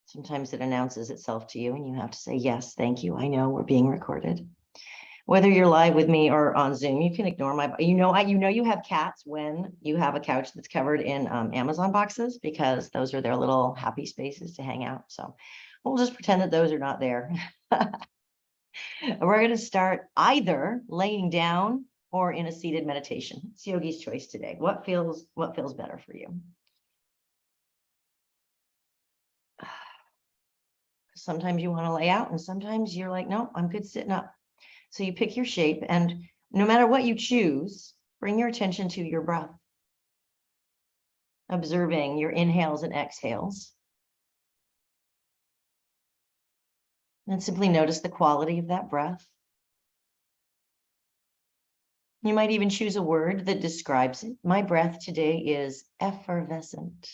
Sometimes it announces itself to you and you have to say, yes, thank you. I know we're being recorded. Whether you're live with me or on Zoom, you can ignore my, you know you have cats when you have a couch that's covered in Amazon boxes, because those are their little happy spaces to hang out. So we'll just pretend that those are not there. We're going to start either laying down or in a seated meditation. It's Yogi's choice today. What feels better for you? Sometimes you want to lay out and sometimes you're like, no, I'm good sitting up. So you pick your shape, and no matter what you choose, bring your attention to your breath, observing your inhales and exhales. And simply notice the quality of that breath. You might even choose a word that describes it. My breath today is effervescent.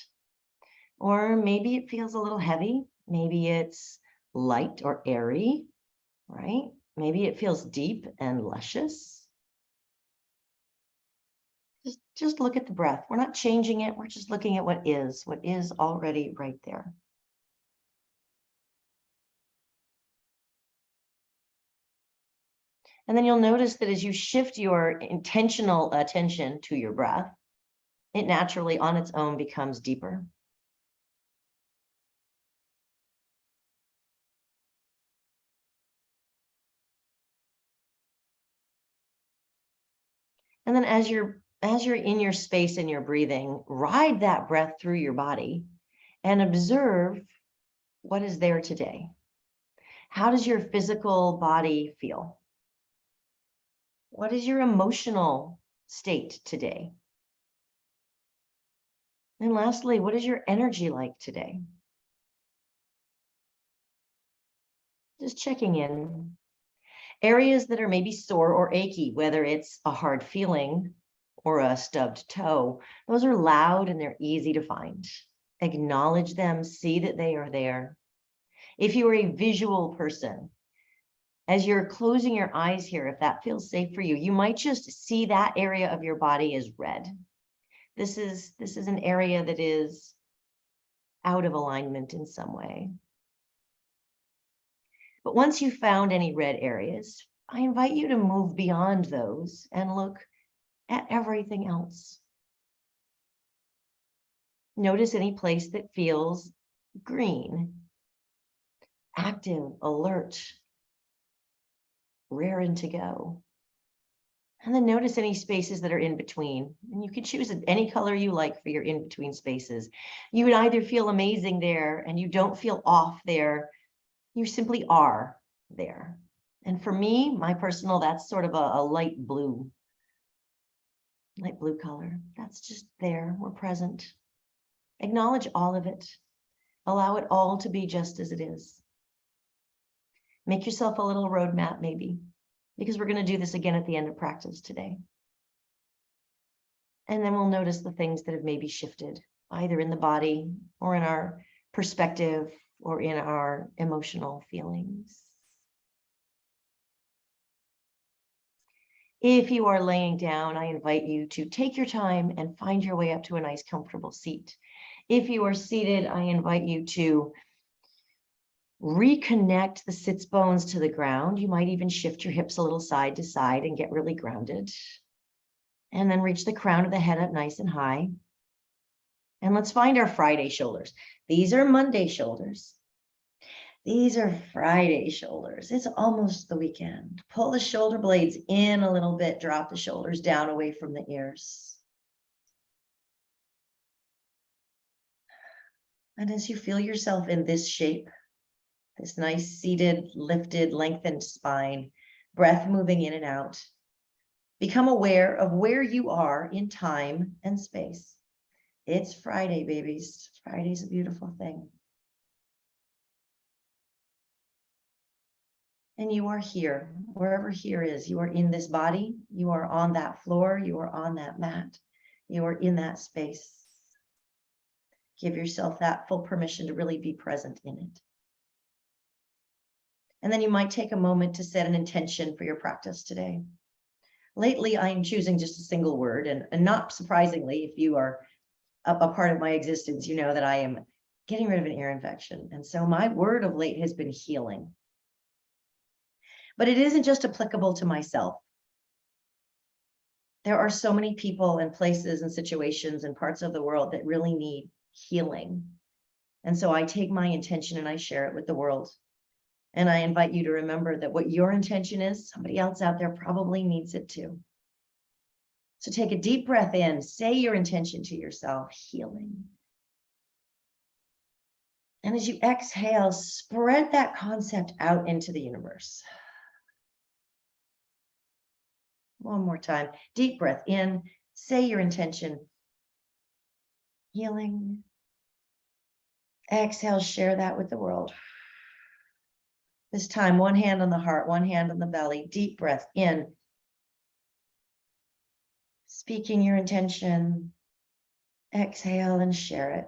Or maybe it feels a little heavy. Maybe it's light or airy, right? Maybe it feels deep and luscious. Just look at the breath. We're not changing it. We're just looking at what is already right there. And then you'll notice that as you shift your intentional attention to your breath, it naturally on its own becomes deeper. And then as you're in your space and you're breathing, ride that breath through your body and observe what is there today. How does your physical body feel? What is your emotional state today? And lastly, what is your energy like today? Just checking in. Areas that are maybe sore or achy, whether it's a hard feeling or a stubbed toe, those are loud and they're easy to find. Acknowledge them, see that they are there. If you are a visual person, as you're closing your eyes here, if that feels safe for you, you might just see that area of your body as red. This is an area that is out of alignment in some way. But once you've found any red areas, I invite you to move beyond those and look at everything else. Notice any place that feels green, active, alert, raring to go. And then notice any spaces that are in between. And you can choose any color you like for your in-between spaces. You would either feel amazing there and you don't feel off there. You simply are there. And for me, my personal, that's sort of a light blue color. That's just there. We're present. Acknowledge all of it. Allow it all to be just as it is. Make yourself a little roadmap, maybe, because we're going to do this again at the end of practice today. And then we'll notice the things that have maybe shifted, either in the body or in our perspective or in our emotional feelings. If you are laying down, I invite you to take your time and find your way up to a nice, comfortable seat. If you are seated, I invite you to reconnect the sits bones to the ground. You might even shift your hips a little side to side and get really grounded. And then reach the crown of the head up nice and high. And let's find our Friday shoulders. These are Monday shoulders. These are Friday shoulders. It's almost the weekend. Pull the shoulder blades in a little bit, drop the shoulders down away from the ears. And as you feel yourself in this shape, this nice seated, lifted, lengthened spine, breath moving in and out, become aware of where you are in time and space. It's Friday, babies. Friday's a beautiful thing. And you are here, wherever here is. You are in this body. You are on that floor. You are on that mat. You are in that space. Give yourself that full permission to really be present in it. And then you might take a moment to set an intention for your practice today. Lately, I'm choosing just a single word, and not surprisingly, if you are a part of my existence, you know that I am getting rid of an ear infection. And so my word of late has been healing. But it isn't just applicable to myself. There are so many people and places and situations and parts of the world that really need healing. And so I take my intention and I share it with the world. And I invite you to remember that what your intention is, somebody else out there probably needs it too. So take a deep breath in, say your intention to yourself, healing. And as you exhale, spread that concept out into the universe. One more time, deep breath in, say your intention, healing. Exhale, share that with the world. This time, one hand on the heart, one hand on the belly, deep breath in. Speaking your intention, exhale and share it.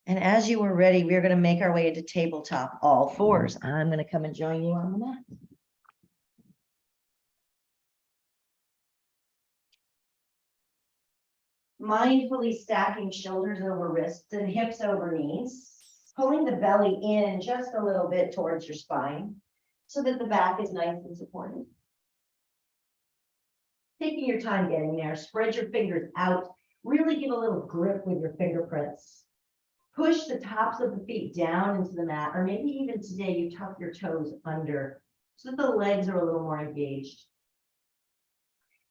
And as you are ready, we're going to make our way into tabletop, all fours. I'm going to come and join you on the mat. Mindfully stacking shoulders over wrists and hips over knees, pulling the belly in just a little bit towards your spine so that the back is nice and supported. Taking your time getting there, spread your fingers out, really give a little grip with your fingerprints. Push the tops of the feet down into the mat, or maybe even today you tuck your toes under so that the legs are a little more engaged.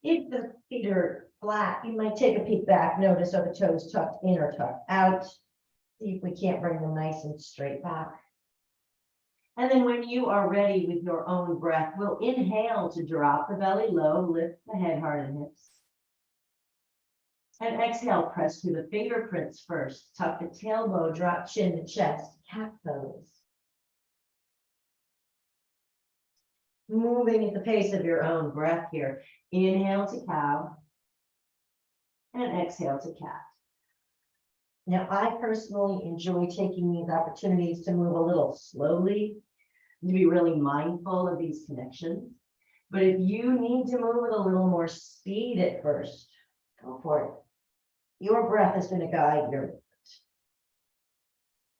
If the feet are flat, you might take a peek back, notice are the toes tucked in or tucked out. See if we can't bring them nice and straight back. And then when you are ready with your own breath, we'll inhale to drop the belly low, lift the head, heart, and hips. And exhale, press through the fingerprints first. Tuck the tailbone, drop chin to chest, cat pose. Moving at the pace of your own breath here. Inhale to cow. And exhale to cat. Now, I personally enjoy taking these opportunities to move a little slowly, to be really mindful of these connections. But if you need to move with a little more speed at first, go for it. Your breath is going to guide your movement.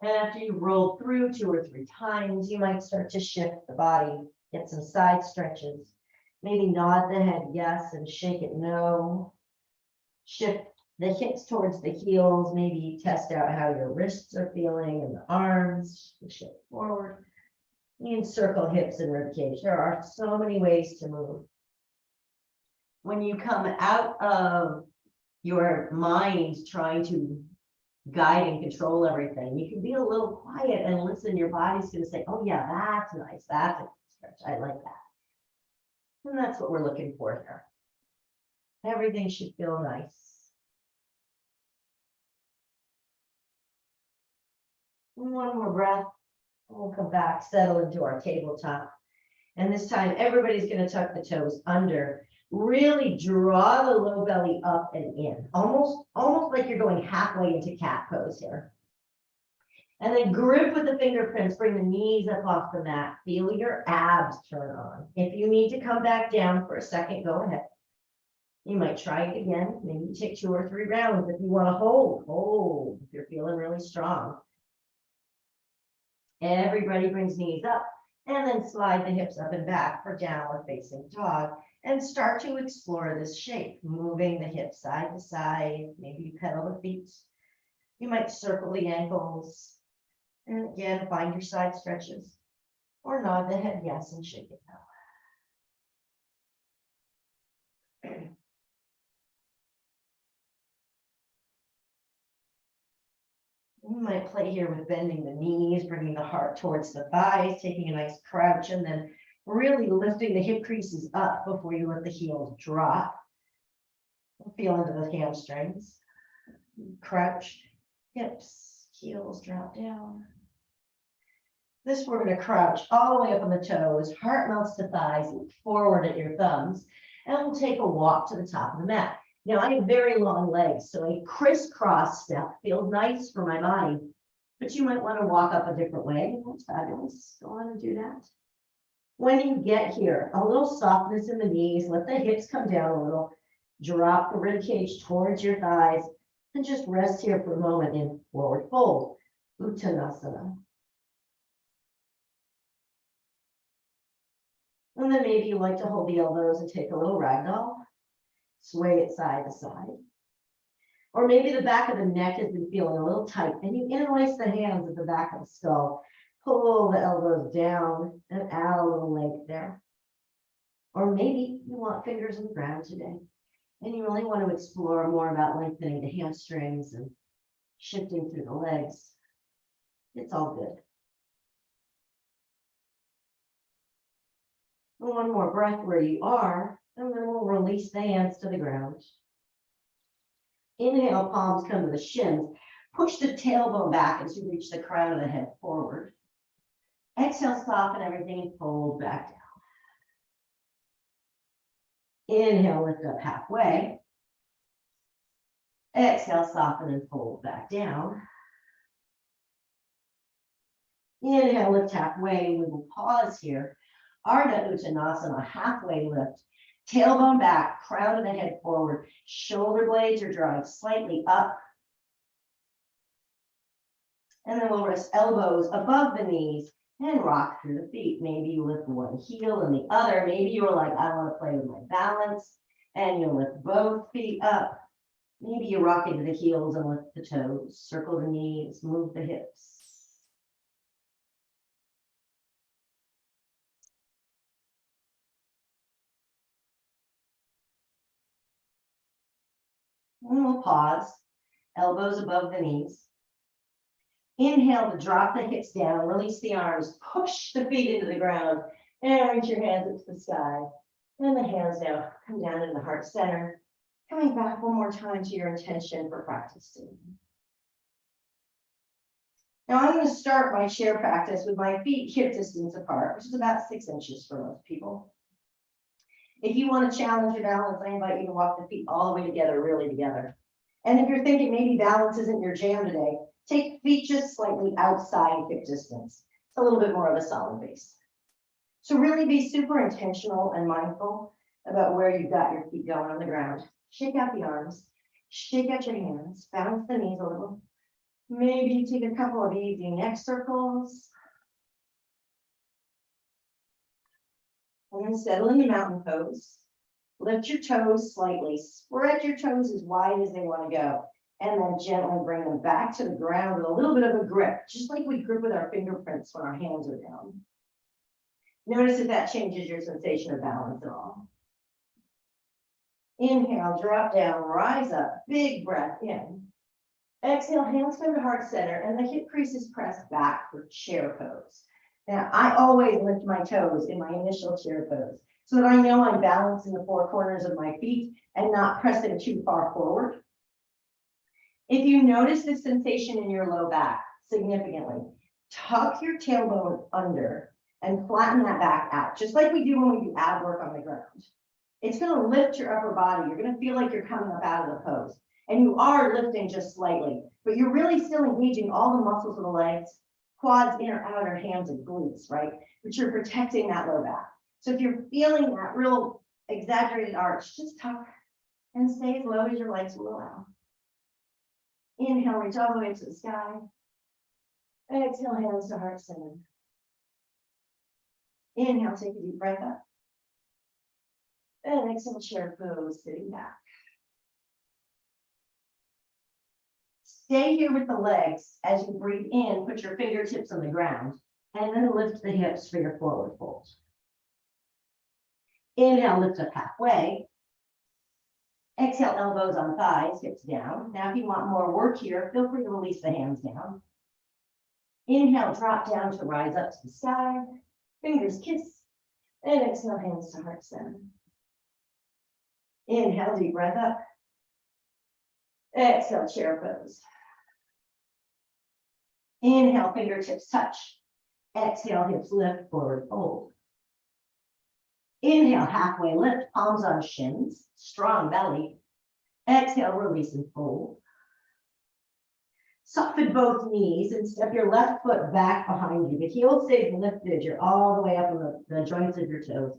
And after you've rolled through 2 or 3 times, you might start to shift the body, get some side stretches, maybe nod the head yes and shake it no. Shift the hips towards the heels, maybe test out how your wrists are feeling and the arms, shift forward. You can circle hips and ribcage. There are so many ways to move. When you come out of your mind trying to guide and control everything, you can be a little quiet and listen. Your body's going to say, oh yeah, that's nice. That's a good stretch. I like that. And that's what we're looking for here. Everything should feel nice. One more breath. We'll come back, settle into our tabletop. And this time, everybody's going to tuck the toes under. Really draw the low belly up and in, almost like you're going halfway into cat pose here. And then grip with the fingerprints, bring the knees up off the mat. Feel your abs turn on. If you need to come back down for a second, go ahead. You might try it again. Maybe take 2 or 3 rounds. If you want to hold if you're feeling really strong. Everybody brings knees up and then slide the hips up and back for downward facing dog and start to explore this shape, moving the hips side to side. Maybe you pedal the feet. You might circle the ankles. And again, find your side stretches or nod the head yes and shake it no. You might play here with bending the knees, bringing the heart towards the thighs, taking a nice crouch, and then really lifting the hip creases up before you let the heels drop. Feel into the hamstrings. Crouch, hips, heels drop down. This, we're going to crouch all the way up on the toes, heart melts to thighs, look forward at your thumbs, and we'll take a walk to the top of the mat. Now, I have very long legs, so a crisscross step feels nice for my body, but you might want to walk up a different way. That's fabulous. Go on and do that. When you get here, a little softness in the knees, let the hips come down a little, drop the rib cage towards your thighs, And just rest here for a moment in forward fold, Uttanasana. And then maybe you like to hold the elbows and take a little ragdoll, sway it side to side. Or maybe the back of the neck has been feeling a little tight and you interlace the hands at the back of the skull, pull the elbows down and add a little length there. Or maybe you want fingers on the ground today and you really want to explore more about lengthening the hamstrings and shifting through the legs. It's all good. One more breath where you are, and then we'll release the hands to the ground. Inhale, palms come to the shins. Push the tailbone back as you reach the crown of the head forward. Exhale, soften everything and fold back down. Inhale, lift up halfway. Exhale, soften and fold back down. Inhale, lift halfway. We will pause here. Ardha Uttanasana, halfway lift. Tailbone back, crown of the head forward. Shoulder blades are drawing slightly up. And then we'll rest elbows above the knees and rock through the feet. Maybe you lift one heel and the other. Maybe you're like, I want to play with my balance. And you'll lift both feet up. Maybe you rock into the heels and lift the toes. Circle the knees, move the hips. And we'll pause, elbows above the knees. Inhale to drop the hips down, release the arms, push the feet into the ground, and reach your hands up to the sky. And the hands now come down in the heart center. Coming back one more time to your intention for practice today. Now I'm going to start my chair practice with my feet hip distance apart, which is about 6 inches for most people. If you want to challenge your balance, I invite you to walk the feet all the way together, really together. And if you're thinking maybe balance isn't your jam today, take feet just slightly outside hip distance. It's a little bit more of a solid base. So really be super intentional and mindful about where you've got your feet going on the ground. Shake out the arms, shake out your hands, bounce the knees a little. Maybe take a couple of easy neck circles. And then settle into mountain pose. Lift your toes slightly. Spread your toes as wide as they want to go. And then gently bring them back to the ground with a little bit of a grip, just like we grip with our fingerprints when our hands are down. Notice if that changes your sensation of balance at all. Inhale, drop down, rise up, big breath in. Exhale, hands come to heart center, and the hip creases press back for chair pose. Now, I always lift my toes in my initial chair pose so that I know I'm balanced in the four corners of my feet and not pressing too far forward. If you notice this sensation in your low back significantly, tuck your tailbone under and flatten that back out, just like we do when we do ab work on the ground. It's going to lift your upper body. You're going to feel like you're coming up out of the pose. And you are lifting just slightly, but you're really still engaging all the muscles of the legs, quads, inner, outer, hands, and glutes, right? But you're protecting that low back. So if you're feeling that real exaggerated arch, just tuck and stay as low as your legs will allow. Inhale, reach all the way to the sky. Exhale, hands to heart center. Inhale, take a deep breath up. And exhale, chair pose, sitting back. Stay here with the legs as you breathe in, put your fingertips on the ground, and then lift the hips for your forward fold. Inhale, lift up halfway. Exhale, elbows on thighs, hips down. Now, if you want more work here, feel free to release the hands down. Inhale, drop down to rise up to the sky. Fingers kiss. And exhale, hands to heart center. Inhale, deep breath up. Exhale, chair pose. Inhale, fingertips touch. Exhale, hips lift, forward fold. Inhale, halfway lift, palms on shins, strong belly. Exhale, release and fold. Soften both knees and step your left foot back behind you. The heel stays lifted. You're all the way up on the joints of your toes.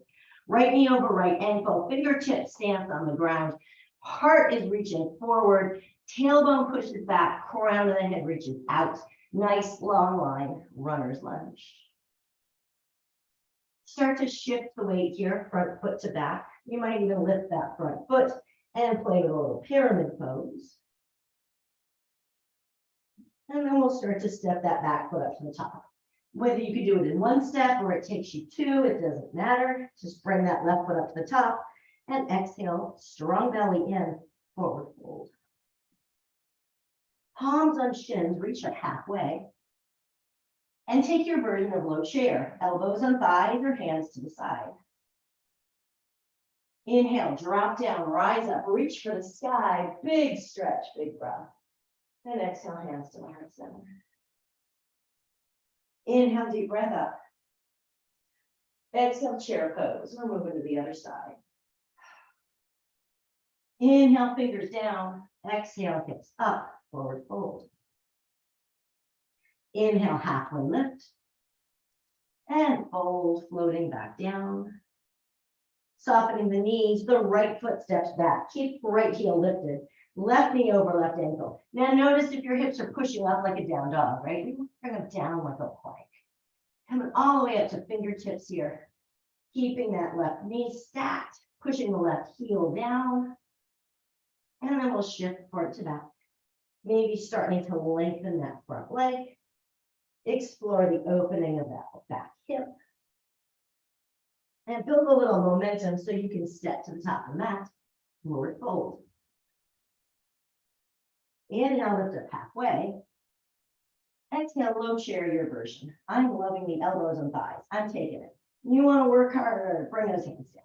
Right knee over right ankle, fingertip stance on the ground. Heart is reaching forward. Tailbone pushes back, crown of the head reaches out. Nice long line, runner's lunge. Start to shift the weight here, front foot to back. You might even lift that front foot and play with a little pyramid pose. And then we'll start to step that back foot up to the top. Whether you could do it in one step or it takes you two, it doesn't matter. Just bring that left foot up to the top and exhale, strong belly in, forward fold. Palms on shins, reach up halfway. And take your version of low chair, elbows on thighs or hands to the side. Inhale, drop down, rise up, reach for the sky, big stretch, big breath. And exhale, hands to the heart center. Inhale, deep breath up. Exhale, chair pose. We're moving to the other side. Inhale, fingers down. Exhale, hips up, forward fold. Inhale, halfway lift. And fold, floating back down. Softening the knees, the right foot steps back. Keep right heel lifted. Left knee over left ankle. Now notice if your hips are pushing up like a down dog, right? We bring them down like a plank. Coming all the way up to fingertips here. Keeping that left knee stacked, pushing the left heel down. And then we'll shift front to back. Maybe starting to lengthen that front leg. Explore the opening of that back hip. And build a little momentum so you can step to the top of the mat. Forward fold. Inhale, lift up halfway. Exhale, low chair your version. I'm loving the elbows and thighs. I'm taking it. You want to work harder, bring those hands down.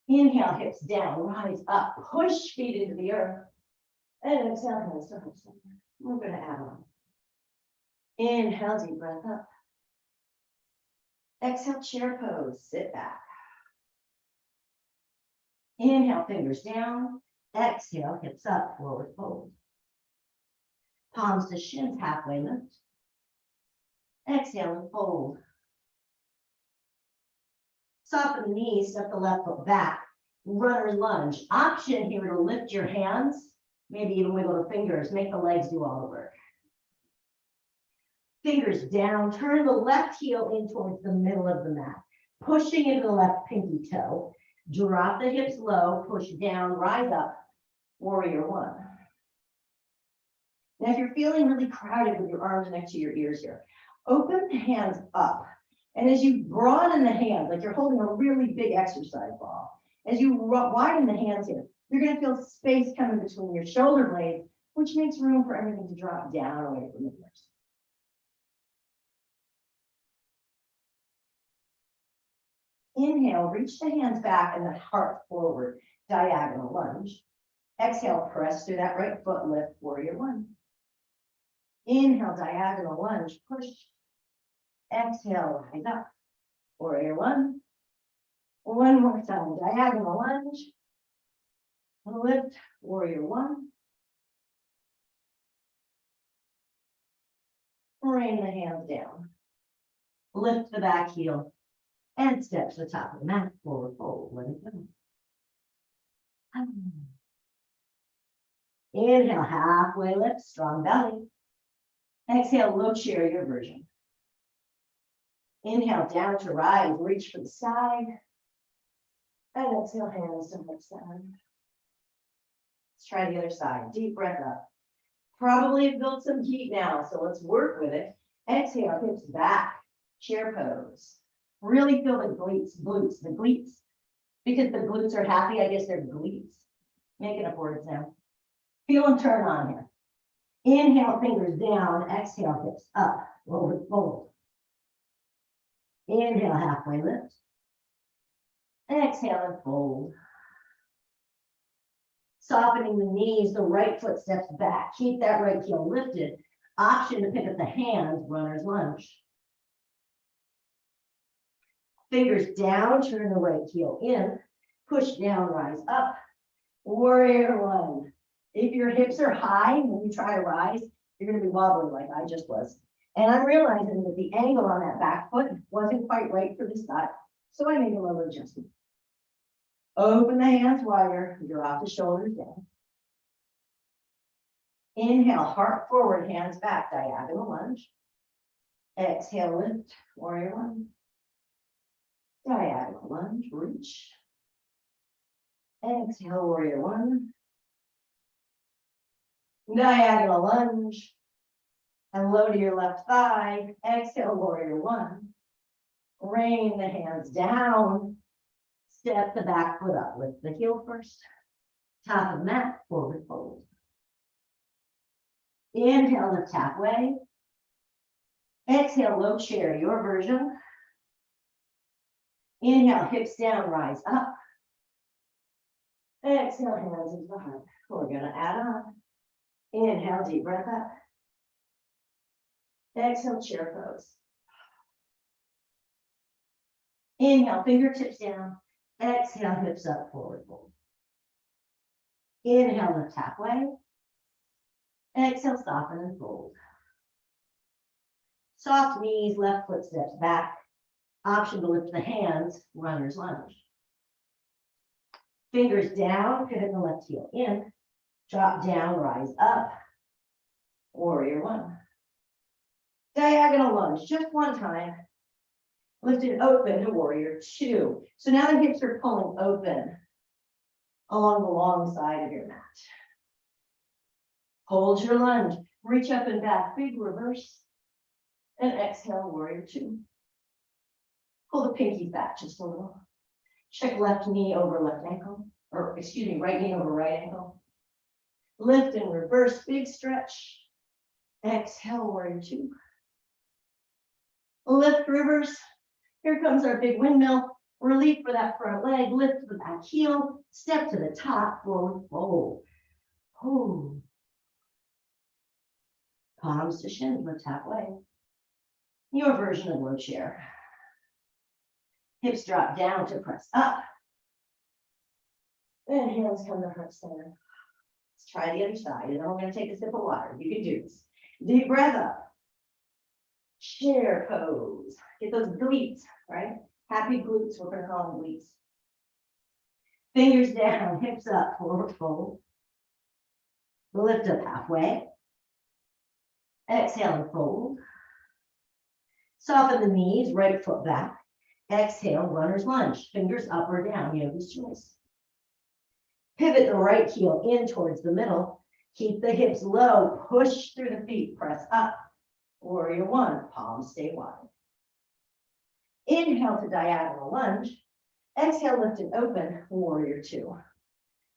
Inhale, hips down, rise up, push feet into the earth. And exhale, hands to heart center. We're going to add on. Inhale, deep breath up. Exhale, chair pose, sit back. Inhale, fingers down. Exhale, hips up, forward fold. Palms to shins, halfway lift. Exhale and fold. Soften the knees, step the left foot back. Runner's lunge. Option here to lift your hands, maybe even wiggle the fingers, make the legs do all the work. Fingers down, turn the left heel in towards the middle of the mat, pushing into the left pinky toe. Drop the hips low, push down, rise up, warrior one. Now, if you're feeling really crowded with your arms next to your ears here, open the hands up. And as you broaden the hands, like you're holding a really big exercise ball, as you widen the hands here, you're going to feel space coming between your shoulder blades, which makes room for everything to drop down away from the ears. Inhale, reach the hands back and the heart forward, diagonal lunge. Exhale, press through that right foot, lift, warrior one. Inhale, diagonal lunge, push. Exhale, rise up, warrior one. One more time, diagonal lunge. Lift, warrior one. Rain the hands down. Lift the back heel. And step to the top of the mat, forward fold, let it go. Inhale, halfway lift, strong belly. Exhale, low chair your version. Inhale, down to rise, reach for the side. And exhale, hands to heart center. Let's try the other side, deep breath up. Probably have built some heat now, so let's work with it. Exhale, hips back, chair pose. Really feel the glutes, the glutes. Because the glutes are happy, I guess they're glutes. Making up words now. Feel them turn on here. Inhale, fingers down. Exhale, hips up. Forward fold. Inhale, halfway lift. Exhale and fold. Softening the knees, the right foot steps back. Keep that right heel lifted. Option to pick up the hands, runner's lunge. Fingers down, turn the right heel in, push down, rise up, warrior one. If your hips are high when you try to rise, you're going to be wobbling like I just was. And I'm realizing that the angle on that back foot wasn't quite right for this side, so I made a little adjustment. Open the hands wider, drop the shoulders down. Inhale, heart forward, hands back, diagonal lunge. Exhale, lift, warrior one. Diagonal lunge, reach. Exhale, warrior one. Diagonal lunge. And low to your left thigh. Exhale, warrior one. Rain the hands down. Step the back foot up. Lift the heel first. Top of mat, forward fold. Inhale, lift halfway. Exhale, low chair, your version. Inhale, hips down, rise up. Exhale, hands into the heart. We're gonna add on. Inhale, deep breath up. Exhale, chair pose. Inhale, fingertips down. Exhale, hips up, forward fold. Inhale, lift halfway. Exhale, soften and fold. Soft knees, left foot steps back. Option to lift the hands, runner's lunge. Fingers down, pivot the left heel in. Drop down, rise up. Warrior one. Diagonal lunge, just one time. Lift it open to warrior two. So now the hips are pulling open along the long side of your mat. Hold your lunge, reach up and back, big reverse. And exhale, warrior two. Pull the pinkies back just a little. Check left knee over left ankle, or excuse me, right knee over right ankle. Lift and reverse, big stretch. Exhale, warrior two. Lift, reverse. Here comes our big windmill. Relief for that front leg. Lift the back heel. Step to the top, forward fold. Ooh. Palms to shins, lift halfway. Your version of low chair. Hips drop down to press up. And hands come to heart center. Let's try the other side. And then we're going to take a sip of water. You can do this. Deep breath up. Chair pose. Get those glutes, right? Happy glutes, we're going to call them glutes. Fingers down, hips up, forward fold. Lift up halfway. Exhale and fold. Soften the knees, right foot back. Exhale, runner's lunge. Fingers up or down, yogi's choice. Pivot the right heel in towards the middle. Keep the hips low. Push through the feet. Press up. Warrior one. Palms stay wide. Inhale to diagonal lunge. Exhale, lift and open. Warrior two.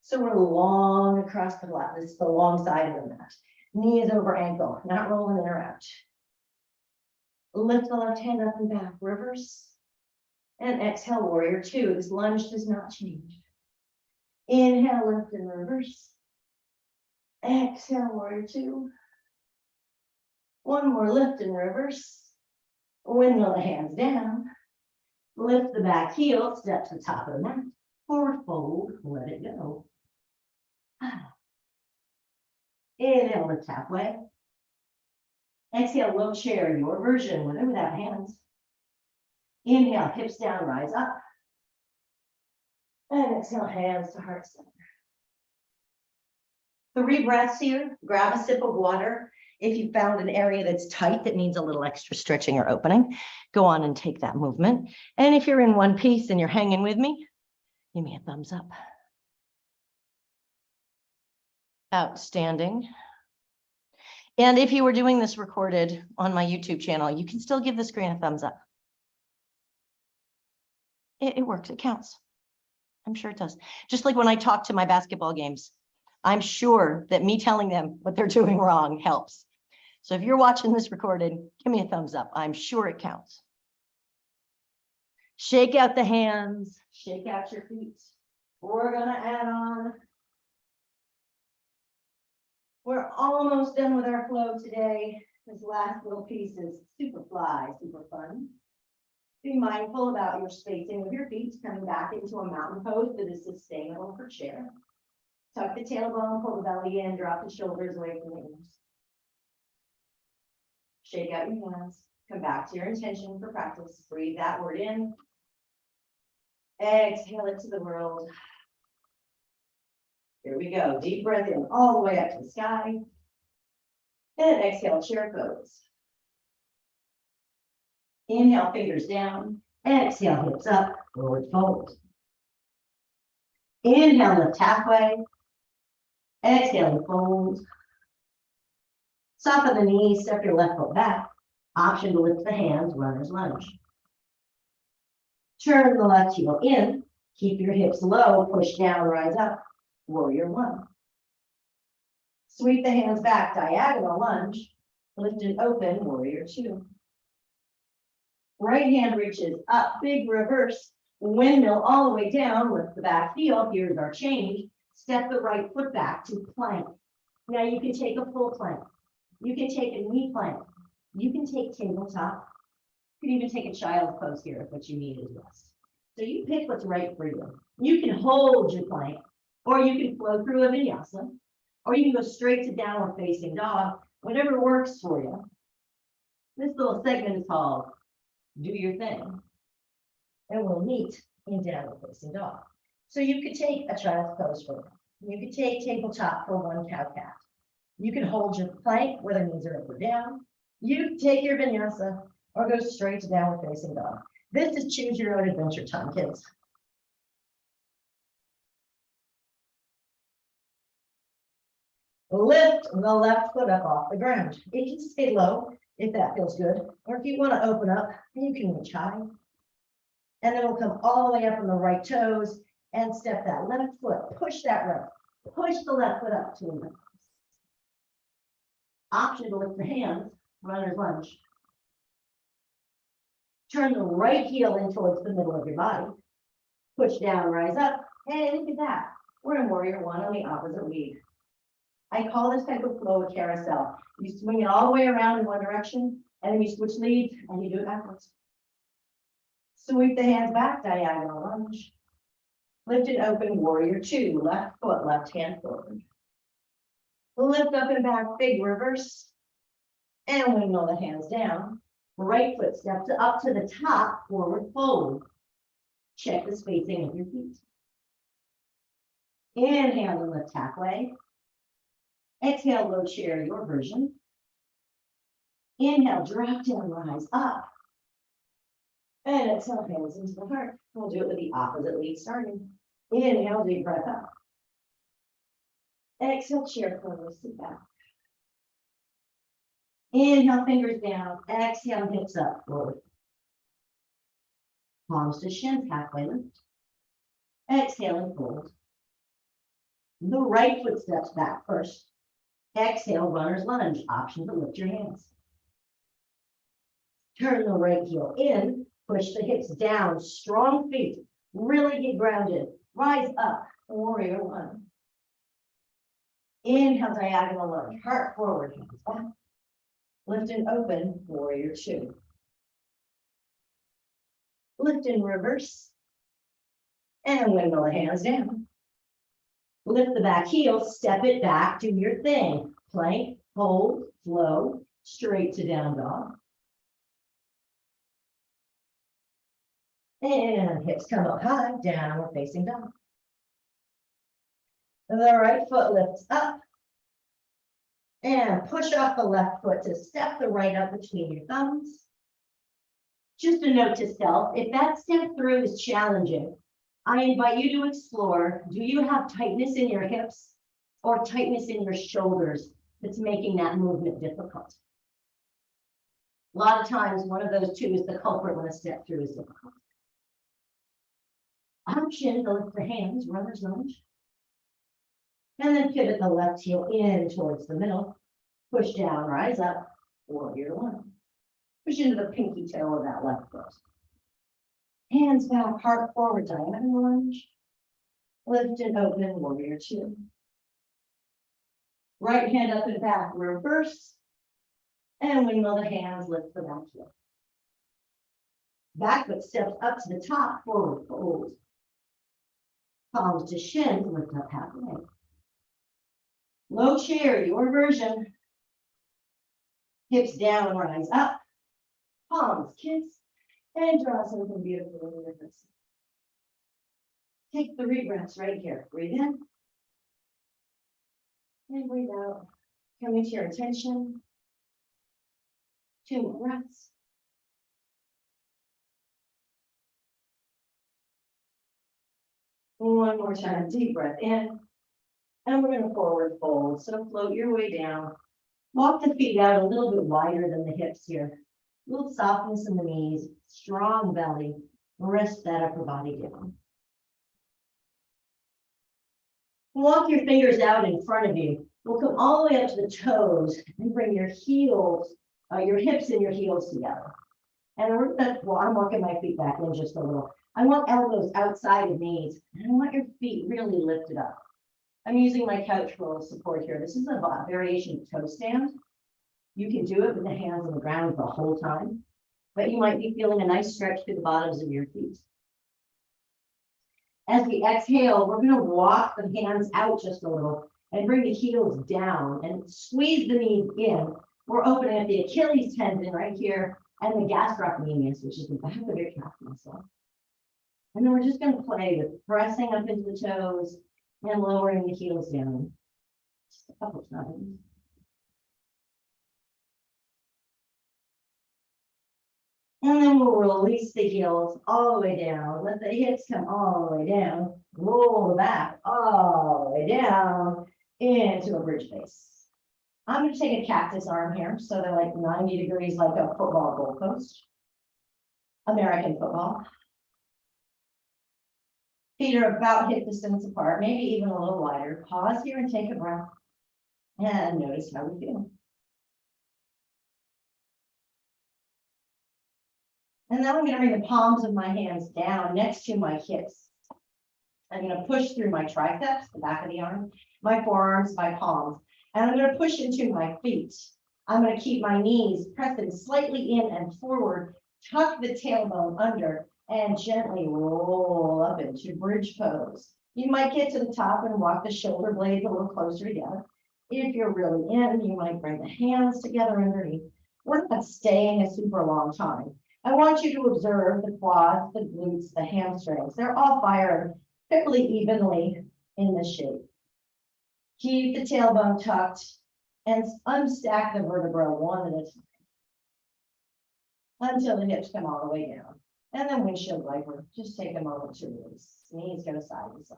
So we're long across the lat. This is the long side of the mat. Knees over ankle, not rolling in or out. Lift the left hand up and back. Reverse. And exhale, warrior two. This lunge does not change. Inhale, lift and reverse. Exhale, warrior two. One more lift and reverse. Windmill the hands down. Lift the back heel, step to the top of the mat. Forward fold, let it go. Inhale, lift halfway. Exhale, low chair, your version, with or without hands. Inhale, hips down, rise up. And exhale, hands to heart center. 3 breaths here. Grab a sip of water. If you found an area that's tight that needs a little extra stretching or opening, go on and take that movement. And if you're in one piece and you're hanging with me, give me a thumbs up. Outstanding. And if you were doing this recorded on my YouTube channel, you can still give the screen a thumbs up. It works, it counts. I'm sure it does. Just like when I talk to my basketball games, I'm sure that me telling them what they're doing wrong helps. So if you're watching this recorded, give me a thumbs up. I'm sure it counts. Shake out the hands, shake out your feet. We're gonna add on. We're almost done with our flow today. This last little piece is super fly, super fun. Be mindful about your spacing of your feet, coming back into a mountain pose that is sustainable for chair. Tuck the tailbone, pull the belly in, drop the shoulders away from the ears. Shake out your hands, come back to your intention for practice. Breathe that word in. Exhale it to the world. Here we go. Deep breath in all the way up to the sky. And exhale, chair pose. Inhale, fingers down. Exhale, hips up, forward fold. Inhale, lift halfway. Exhale, fold. Soften the knees, step your left foot back. Option to lift the hands, runner's lunge. Turn the left heel in. Keep your hips low, push down, rise up. Warrior one. Sweep the hands back, diagonal lunge. Lift and open, warrior two. Right hand reaches up, big reverse. Windmill all the way down, lift the back heel. Here's our change. Step the right foot back to plank. Now you can take a full plank. You can take a knee plank. You can take tabletop. You can even take a child's pose here if what you need is rest. So you pick what's right for you. You can hold your plank, or you can flow through a vinyasa, or you can go straight to downward facing dog, whatever works for you. This little segment is called Do Your Thing, and we'll meet in downward facing dog. So you could take a child's pose for one. You could take tabletop for one cow cat. You can hold your plank where the knees are up or down. You can take your vinyasa or go straight to downward facing dog. This is choose your own adventure time, kids. Lift the left foot up off the ground. It can stay low if that feels good, or if you want to open up, you can reach high. And then we'll come all the way up on the right toes and step that left foot, push that right, push the left foot up to the left. Option to lift the hands, runner's lunge. Turn the right heel in towards the middle of your body. Push down, rise up, and look at that. We're in warrior one on the opposite lead. I call this type of flow a carousel. You swing it all the way around in one direction, and then you switch leads, and you do it backwards. Sweep the hands back, diagonal lunge. Lift and open, warrior two, left foot, left hand forward. Lift up and back, big reverse. And windmill the hands down. Right foot steps up to the top, forward fold. Check the spacing of your feet. Inhale and lift halfway. Exhale, low chair, your version. Inhale, drop down, rise up. And exhale, hands into the heart. We'll do it with the opposite lead starting. Inhale, deep breath up. Exhale, chair pose, sit back. Inhale, fingers down. Exhale, hips up, forward. Palms to shins, halfway lift. Exhale and fold. The right foot steps back first. Exhale, runner's lunge. Option to lift your hands. Turn the right heel in. Push the hips down. Strong feet. Really get grounded. Rise up. Warrior one. Inhale, diagonal lunge. Heart forward, hands back. Lift and open, warrior two. Lift and reverse. And windmill the hands down. Lift the back heel, step it back, do your thing. Plank, hold, flow, straight to down dog. And hips come up high, downward facing dog. The right foot lifts up. And push off the left foot to step the right up between your thumbs. Just a note to self, if that step through is challenging, I invite you to explore, do you have tightness in your hips or tightness in your shoulders that's making that movement difficult? A lot of times, one of those two is the culprit when a step through is difficult. Option to lift the hands, runner's lunge. And then pivot the left heel in towards the middle. Push down, rise up, warrior one. Push into the pinky toe of that left foot. Hands back, heart forward, diagonal lunge. Lift and open, warrior two. Right hand up and back, reverse. And windmill the hands, lift the back heel. Back foot steps up to the top, forward fold. Palms to shins, lift up halfway. Low chair, your version. Hips down, rise up. Palms kiss. And draw something beautiful in your hips. Take 3 breaths right here. Breathe in. And breathe out. Come into your attention. 2 more breaths. One more time, deep breath in. And we're going to forward fold. So float your way down. Walk the feet out a little bit wider than the hips here. A little softness in the knees, strong belly. Rest that upper body down. Walk your fingers out in front of you. We'll come all the way up to the toes and bring your heels, your hips and your heels together. And we're gonna, well, I'm walking my feet back in just a little. I want elbows outside of knees, and I want your feet really lifted up. I'm using my couch for a little support here. This is a variation of toe stand. You can do it with the hands on the ground the whole time, but you might be feeling a nice stretch through the bottoms of your feet. As we exhale, we're going to walk the hands out just a little and bring the heels down and squeeze the knees in. We're opening up the Achilles tendon right here and the gastrocnemius, which is the back of your calf muscle. And then we're just going to play with pressing up into the toes and lowering the heels down. Just a couple times. And then we'll release the heels all the way down. Let the hips come all the way down. Roll the back all the way down into a bridge base. I'm going to take a cactus arm here. So they're like 90 degrees like a football goalpost. American football. Feet are about hip distance apart, maybe even a little wider. Pause here and take a breath. And notice how we feel. And then I'm going to bring the palms of my hands down next to my hips. I'm going to push through my triceps, the back of the arm, my forearms, my palms, and I'm going to push into my feet. I'm going to keep my knees pressing slightly in and forward, tuck the tailbone under, and gently roll up into bridge pose. You might get to the top and walk the shoulder blades a little closer together. If you're really in, you might bring the hands together underneath. We're not staying a super long time. I want you to observe the quads, the glutes, the hamstrings. They're all fired fairly evenly in this shape. Keep the tailbone tucked and unstack the vertebra one at a time until the hips come all the way down. And then windshield wiper, just take a moment to release. Knees go side to side.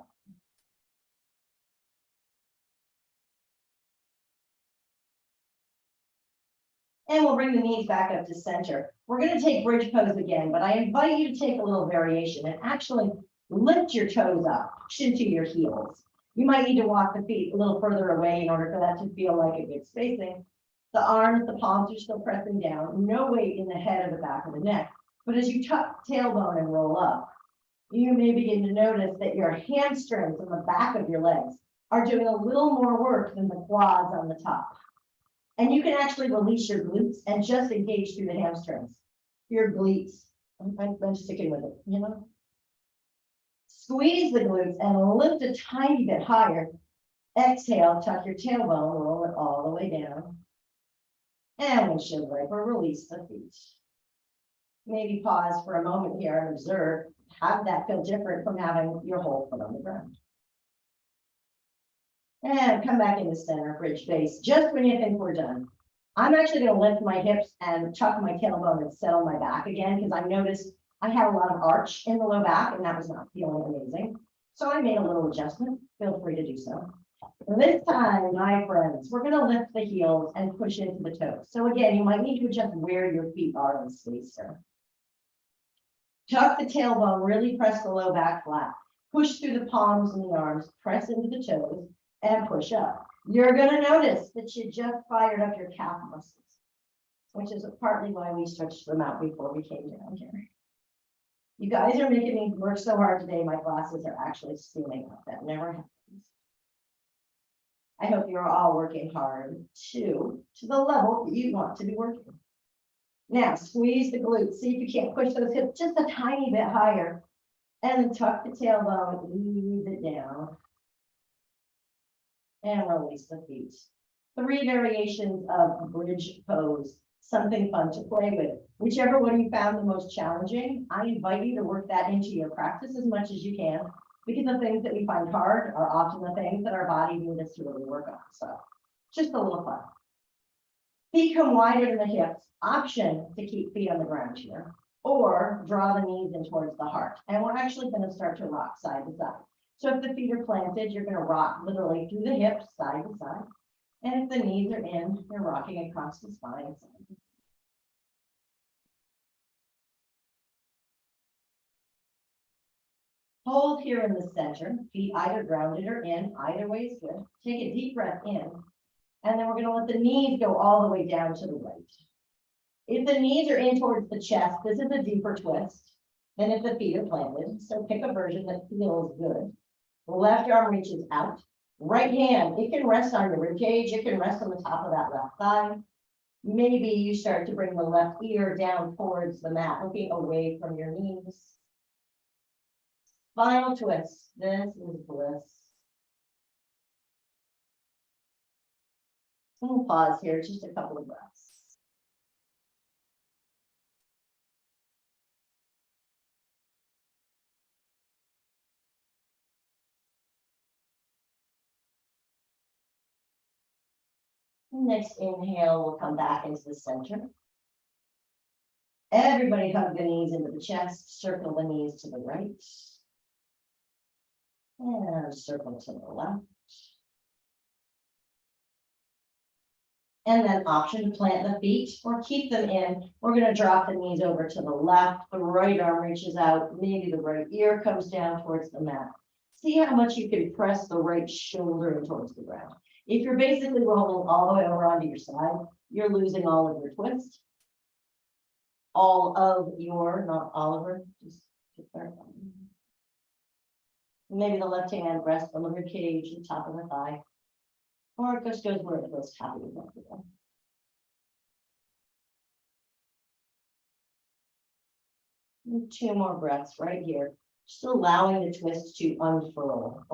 And we'll bring the knees back up to center. We're going to take bridge pose again, but I invite you to take a little variation and actually lift your toes up, push into your heels. You might need to walk the feet a little further away in order for that to feel like a good spacing. The arms, the palms are still pressing down, no weight in the head or the back of the neck. But as you tuck tailbone and roll up, you may begin to notice that your hamstrings on the back of your legs are doing a little more work than the quads on the top. And you can actually release your glutes and just engage through the hamstrings. Your glutes, I'm sticking with it, you know? Squeeze the glutes and lift a tiny bit higher. Exhale, tuck your tailbone, roll it all the way down. And windshield wiper, release the feet. Maybe pause for a moment here and observe how that feel different from having your whole foot on the ground. And come back into center, bridge base, just when you think we're done. I'm actually going to lift my hips and tuck my tailbone and settle my back again, because I noticed I had a lot of arch in the low back and that was not feeling amazing. So I made a little adjustment. Feel free to do so. This time, my friends, we're going to lift the heels and push into the toes. So again, you might need to adjust where your feet are on the spacer. Tuck the tailbone, really press the low back flat. Push through the palms and the arms, press into the toes, and push up. You're going to notice that you just fired up your calf muscles, which is partly why we stretched them out before we came down here. You guys are making me work so hard today, my glasses are actually steaming up. That never happens. I hope you're all working hard too, to the level that you want to be working. Now, squeeze the glutes. See if you can't push those hips just a tiny bit higher. And then tuck the tailbone, ease it down. And release the feet. 3 variations of bridge pose. Something fun to play with. Whichever one you found the most challenging, I invite you to work that into your practice as much as you can, because the things that we find hard are often the things that our body needs us to really work on. So just a little fun. Feet come wider than the hips. Option to keep feet on the ground here, or draw the knees in towards the heart. And we're actually going to start to rock side to side. So if the feet are planted, you're going to rock literally through the hips, side to side. And if the knees are in, you're rocking across the spine. Hold here in the center, feet either grounded or in, either way is good. Take a deep breath in, and then we're going to let the knees go all the way down to the right. If the knees are in towards the chest, this is a deeper twist than if the feet are planted. So pick a version that feels good. The left arm reaches out. Right hand, it can rest on your rib cage. It can rest on the top of that left thigh. Maybe you start to bring the left ear down towards the mat, looking away from your knees. Final twist. This is bliss. We'll pause here, just a couple of breaths. Next inhale, we'll come back into the center. Everybody hug the knees into the chest, circle the knees to the right. And circle to the left. And then option to plant the feet or keep them in. We're going to drop the knees over to the left. The right arm reaches out. Maybe the right ear comes down towards the mat. See how much you can press the right shoulder towards the ground. If you're basically rolling all the way over onto your side, you're losing all of your twist. All of your, not Oliver, just to clarify. Maybe the left hand rests on the rib cage, the top of the thigh. Or it just goes where it feels happy enough to go. 2 more breaths right here. Just allowing the twist to unfurl.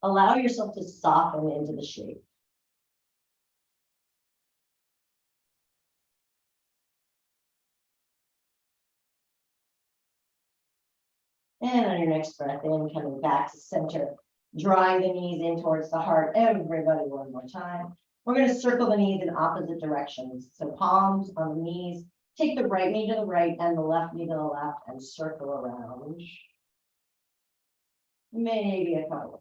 Allow yourself to soften into the shape. And on your next breath in, coming back to center, drawing the knees in towards the heart. Everybody one more time. We're going to circle the knees in opposite directions. So palms on the knees. Take the right knee to the right and the left knee to the left and circle around. Maybe a couple of times.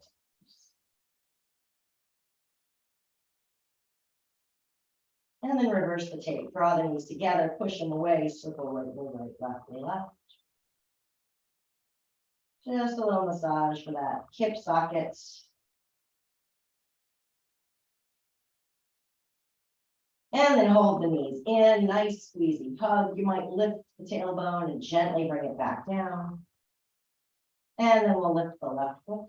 And then reverse the tape. Draw the knees together, push them away, circle right, left, left. Just a little massage for that hip sockets. And then hold the knees in, nice squeezy hug. You might lift the tailbone and gently bring it back down. And then we'll lift the left foot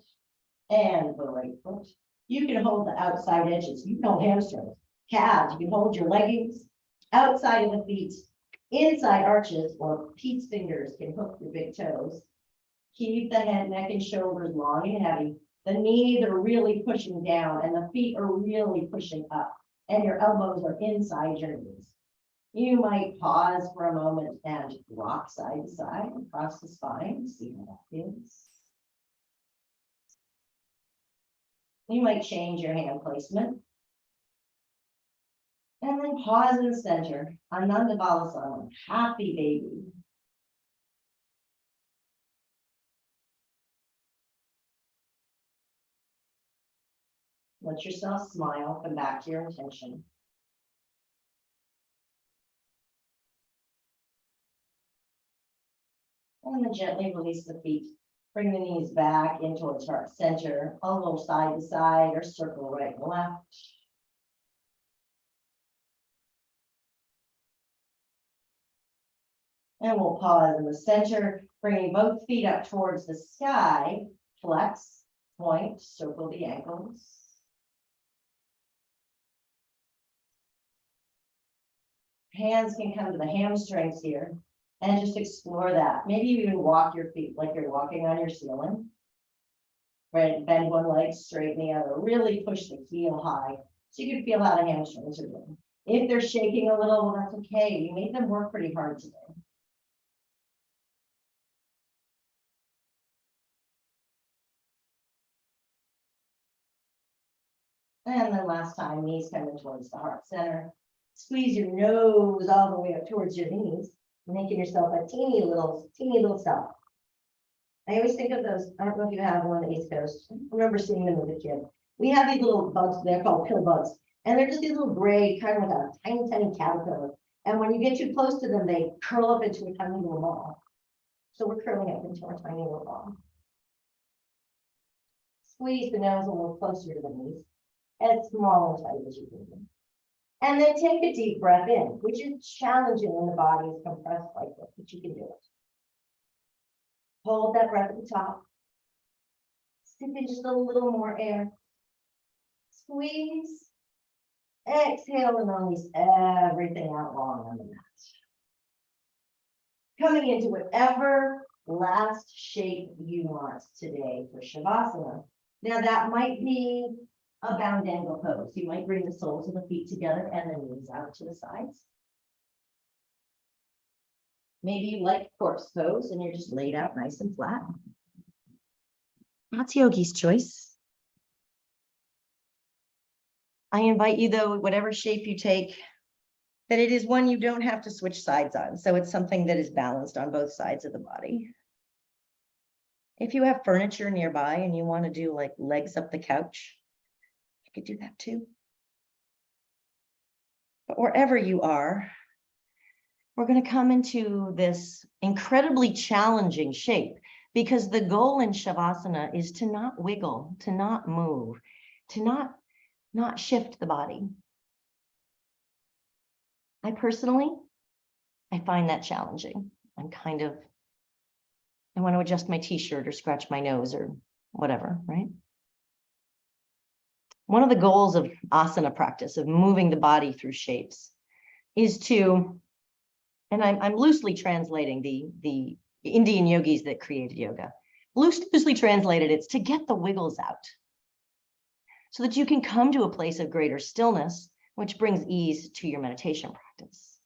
and the right foot. You can hold the outside edges. You can hold hamstrings, calves. You can hold your leggings, outside of the feet, inside arches, or Pete's fingers can hook your big toes. Keep the head, neck, and shoulders long and heavy. The knees are really pushing down and the feet are really pushing up. And your elbows are inside your knees. You might pause for a moment and rock side to side across the spine. See how that feels. You might change your hand placement. And then pause in the center. Ananda Balasana, happy baby. Let yourself smile, come back to your intention. And then gently release the feet. Bring the knees back in towards heart center, elbow side to side or circle right and left. And we'll pause in the center, bringing both feet up towards the sky. Flex, point, circle the ankles. Hands can come to the hamstrings here and just explore that. Maybe you even walk your feet like you're walking on your ceiling. Right, bend one leg, straighten the other. Really push the heel high so you can feel how the hamstrings are doing. If they're shaking a little, well, that's okay. You made them work pretty hard today. And then last time, knees coming towards the heart center. Squeeze your nose all the way up towards your knees, making yourself a teeny little cell. I always think of those, I don't know if you have them on the East Coast. I remember seeing them as a kid. We have these little bugs, they're called pill bugs. And they're just these little gray, kind of like a tiny caterpillar. And when you get too close to them, they curl up into a tiny little ball. So we're curling up into our tiny little ball. Squeeze the nose a little closer to the knees, as small and tight as you can. And then take a deep breath in, which is challenging when the body is compressed like this, but you can do it. Hold that breath at the top. Sip in just a little more air. Squeeze. Exhale and release everything out long on the mat. Coming into whatever last shape you want today for Shavasana. Now that might be a bound angle pose. You might bring the soles of the feet together and the knees out to the sides. Maybe you like corpse pose and you're just laid out nice and flat. That's yogi's choice. I invite you though, whatever shape you take, that it is one you don't have to switch sides on. So it's something that is balanced on both sides of the body. If you have furniture nearby and you want to do like legs up the couch, you could do that too. But wherever you are, we're going to come into this incredibly challenging shape because the goal in Shavasana is to not wiggle, to not move, to not shift the body. I find that challenging. I want to adjust my t-shirt or scratch my nose or whatever, right? One of the goals of asana practice, of moving the body through shapes, is to, and I'm loosely translating the Indian yogis that created yoga. Loosely translated, it's to get the wiggles out so that you can come to a place of greater stillness, which brings ease to your meditation practice.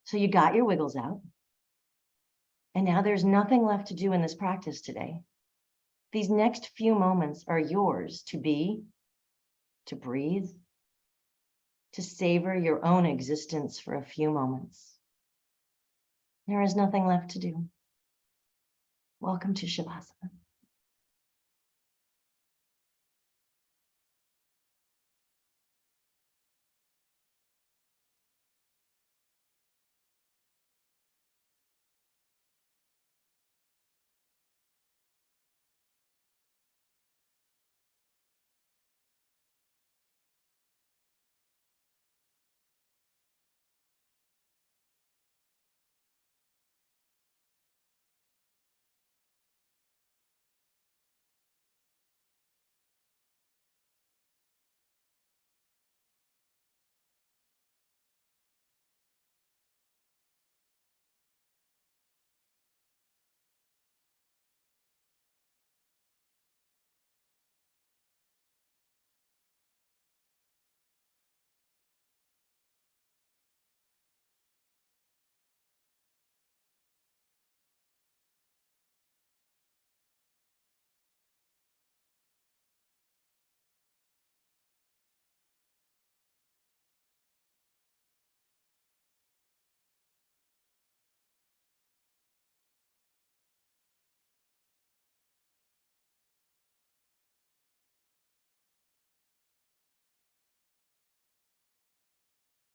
So you got your wiggles out. And now there's nothing left to do in this practice today. These next few moments are yours to be, to breathe, to savor your own existence for a few moments. There is nothing left to do. Welcome to Shavasana.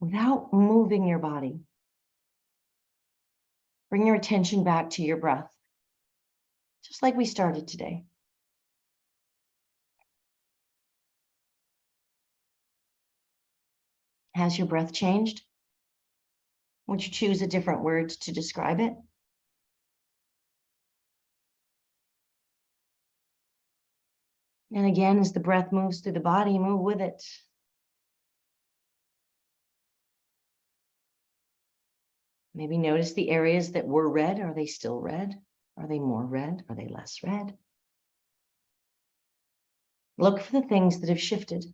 Without moving your body, bring your attention back to your breath, just like we started today. Has your breath changed? Would you choose a different word to describe it? And again, as the breath moves through the body, move with it. Maybe notice the areas that were red. Are they still red? Are they more red? Are they less red? Look for the things that have shifted.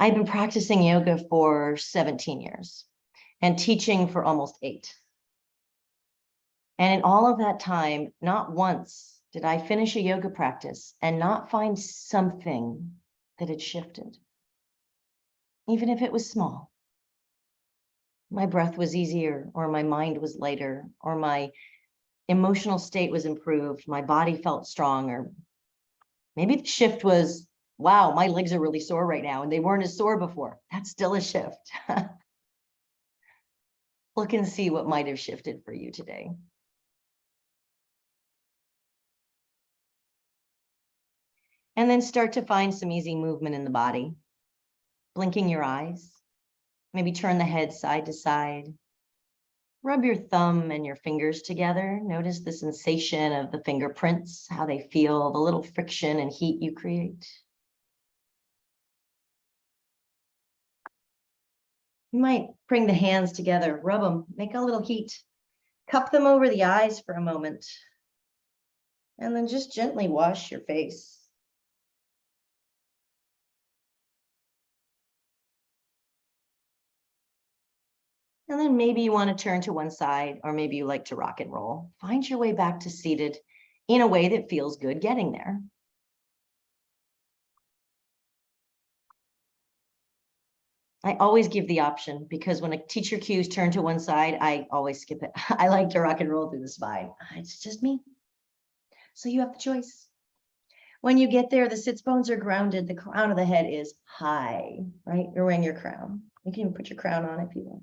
I've been practicing yoga for 17 years and teaching for almost 8. And in all of that time, not once did I finish a yoga practice and not find something that had shifted, even if it was small. My breath was easier, or my mind was lighter, or my emotional state was improved, my body felt strong, or maybe the shift was, wow, my legs are really sore right now, and they weren't as sore before. That's still a shift. Look and see what might have shifted for you today. And then start to find some easy movement in the body. Blinking your eyes, maybe turn the head side to side. Rub your thumb and your fingers together. Notice the sensation of the fingerprints, how they feel, the little friction and heat you create. You might bring the hands together, rub them, make a little heat, cup them over the eyes for a moment, and then just gently wash your face. And then maybe you want to turn to one side, or maybe you like to rock and roll. Find your way back to seated in a way that feels good getting there. I always give the option because when a teacher cues turn to one side, I always skip it. I like to rock and roll through the spine. It's just me. So you have the choice. When you get there, the sits bones are grounded. The crown of the head is high, right? You're wearing your crown. You can even put your crown on if you want.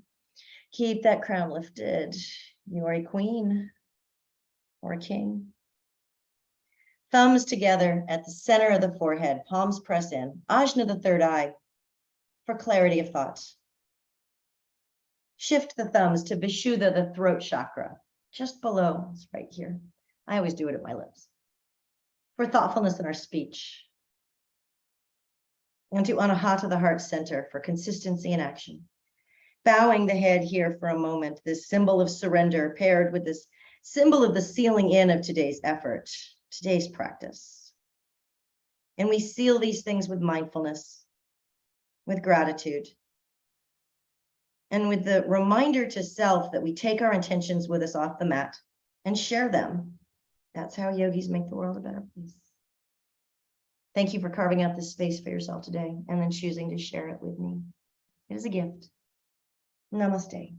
Keep that crown lifted. You are a queen or a king. Thumbs together at the center of the forehead, palms press in. Ajna, the third eye, for clarity of thought. Shift the thumbs to Vishuddha, the throat chakra, just below. It's right here. I always do it at my lips. For thoughtfulness in our speech. And to Anahata, the heart center, for consistency in action. Bowing the head here for a moment, this symbol of surrender paired with this symbol of the sealing in of today's effort, today's practice. And we seal these things with mindfulness, with gratitude, and with the reminder to self that we take our intentions with us off the mat and share them. That's how yogis make the world a better place. Thank you for carving out this space for yourself today and then choosing to share it with me. It is a gift. Namaste.